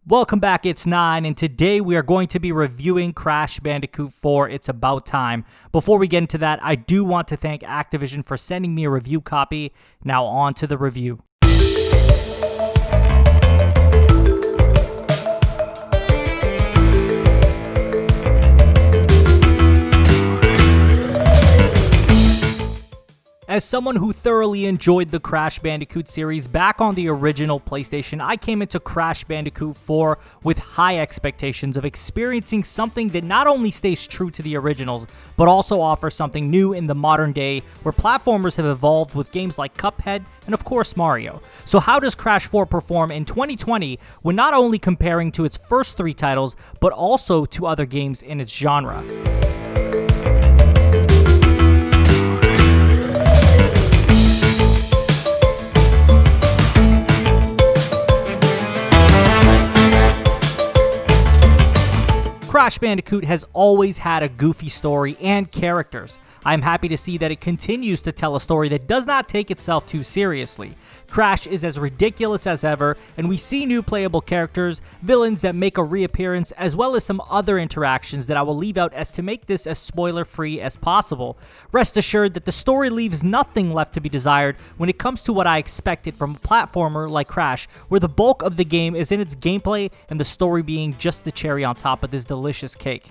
Welcome back, it's Nine, and today we are going to be reviewing Crash Bandicoot 4, It's About Time. Before we get into that, I do want to thank Activision for sending me a review copy. Now on to the review. As someone who thoroughly enjoyed the Crash Bandicoot series back on the original PlayStation, I came into Crash Bandicoot 4 with high expectations of experiencing something that not only stays true to the originals, but also offers something new in the modern day where platformers have evolved with games like Cuphead and of course Mario. So how does Crash 4 perform in 2020 when not only comparing to its first three titles, but also to other games in its genre? Crash Bandicoot has always had a goofy story and characters. I'm happy to see that it continues to tell a story that does not take itself too seriously. Crash is as ridiculous as ever, and we see new playable characters, villains that make a reappearance, as well as some other interactions that I will leave out as to make this as spoiler-free as possible. Rest assured that the story leaves nothing left to be desired when it comes to what I expected from a platformer like Crash, where the bulk of the game is in its gameplay and the story being just the cherry on top of this delicious cake.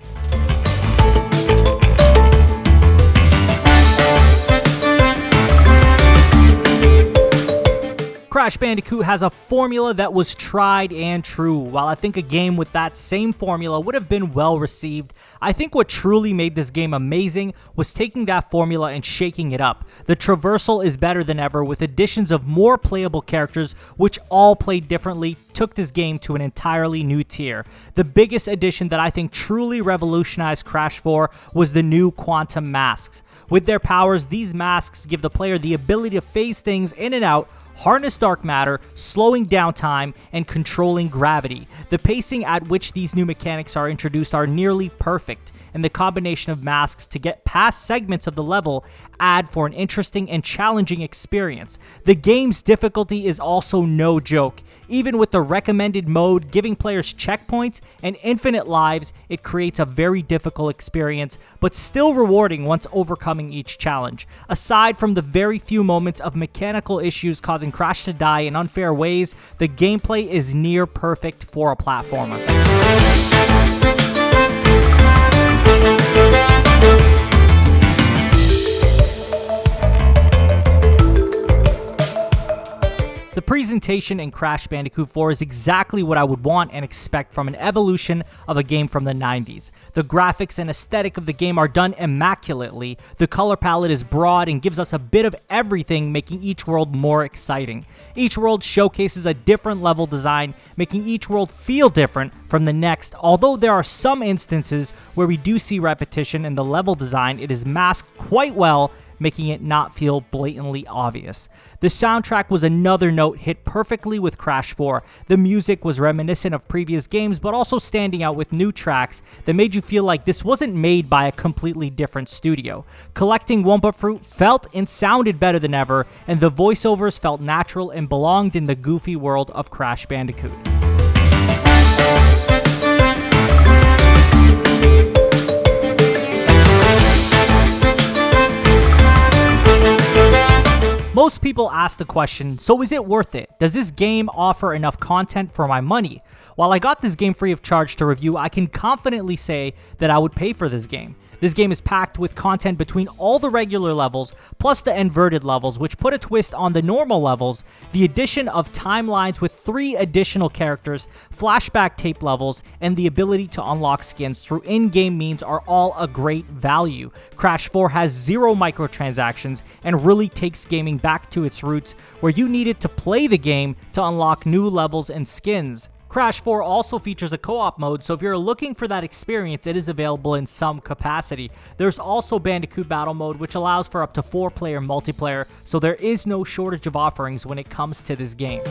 Crash Bandicoot has a formula that was tried and true. While I think a game with that same formula would have been well received, I think what truly made this game amazing was taking that formula and shaking it up. The traversal is better than ever with additions of more playable characters which all played differently, took this game to an entirely new tier. The biggest addition that I think truly revolutionized Crash 4 was the new quantum masks. With their powers, these masks give the player the ability to phase things in and out, harness dark matter, slowing down time, and controlling gravity. The pacing at which these new mechanics are introduced are nearly perfect, and the combination of masks to get past segments of the level add for an interesting and challenging experience. The game's difficulty is also no joke. Even with the recommended mode giving players checkpoints and infinite lives, it creates a very difficult experience, but still rewarding once overcoming each challenge. Aside from the very few moments of mechanical issues causing Crash to die in unfair ways, the gameplay is near perfect for a platformer. The presentation in Crash Bandicoot 4 is exactly what I would want and expect from an evolution of a game from the 90s. The graphics and aesthetic of the game are done immaculately, the color palette is broad and gives us a bit of everything, making each world more exciting. Each world showcases a different level design, making each world feel different from the next. Although there are some instances where we do see repetition in the level design, it is masked quite well, making it not feel blatantly obvious. The soundtrack was another note hit perfectly with Crash 4. The music was reminiscent of previous games, but also standing out with new tracks that made you feel like this wasn't made by a completely different studio. Collecting Wumpa Fruit felt and sounded better than ever, and the voiceovers felt natural and belonged in the goofy world of Crash Bandicoot. Most people ask the question, so is it worth it? Does this game offer enough content for my money? While I got this game free of charge to review, I can confidently say that I would pay for this game. This game is packed with content between all the regular levels, plus the inverted levels, which put a twist on the normal levels, the addition of timelines with 3 additional characters, flashback tape levels, and the ability to unlock skins through in-game means are all a great value. Crash 4 has 0 microtransactions and really takes gaming back to its roots, where you needed to play the game to unlock new levels and skins. Crash 4 also features a co-op mode, so if you're looking for that experience, it is available in some capacity. There's also Bandicoot Battle Mode, which allows for up to 4-player multiplayer, so there is no shortage of offerings when it comes to this game.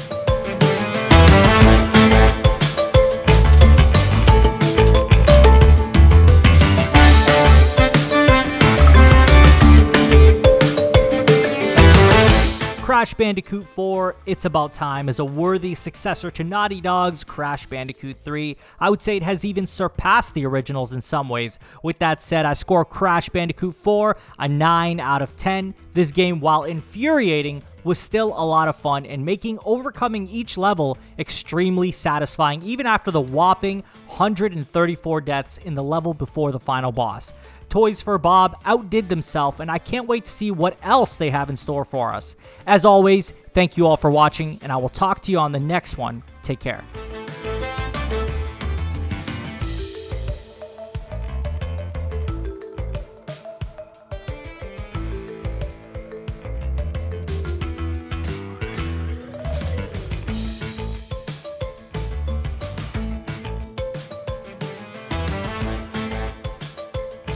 Crash Bandicoot 4, It's About Time, is a worthy successor to Naughty Dog's Crash Bandicoot 3. I would say it has even surpassed the originals in some ways. With that said, I score Crash Bandicoot 4 a 9 out of 10. This game, while infuriating, was still a lot of fun and making overcoming each level extremely satisfying even after the whopping 134 deaths in the level before the final boss. Toys for Bob outdid themselves, and I can't wait to see what else they have in store for us. As always, thank you all for watching, and I will talk to you on the next one. Take care.